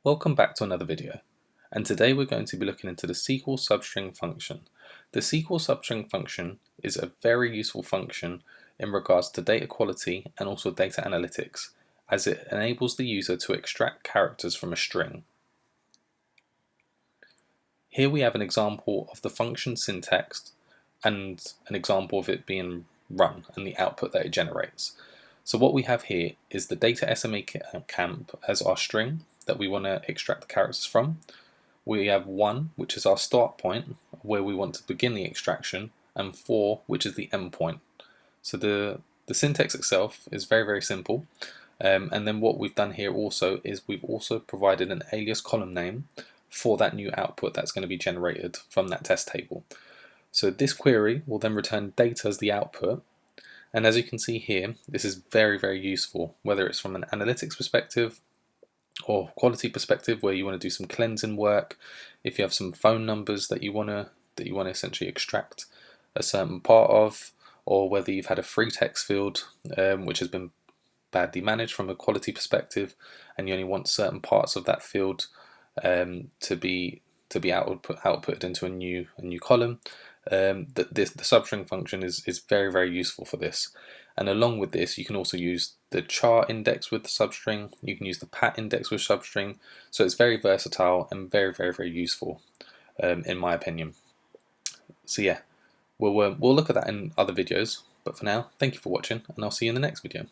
Welcome back to another video, and today we're going to be looking into the SQL Substring Function. The SQL Substring Function is a very useful function in regards to data quality and also data analytics, as it enables the user to extract characters from a string. Here we have an example of the function syntax and an example of it being run and the output that it generates. So what we have here is the data SMA camp as our string that we want to extract the characters from. We have 1, which is our start point where we want to begin the extraction, and 4, which is the end point. So the syntax itself is very simple, and then what we've done here also is we've also provided an alias column name for that new output that's going to be generated from that test table. So this query will then return data as the output, and as you can see here, this is very useful, whether it's from an analytics perspective or quality perspective, where you want to do some cleansing work. If you have some phone numbers that you want to essentially extract a certain part of, or whether you've had a free text field which has been badly managed from a quality perspective, and you only want certain parts of that field to be output into a new column. The substring function is very useful for this. And along with this, you can also use the char index with the substring. You can use the pat index with substring. So it's very versatile and very useful, in my opinion. So yeah, we'll look at that in other videos. But for now, thank you for watching, and I'll see you in the next video.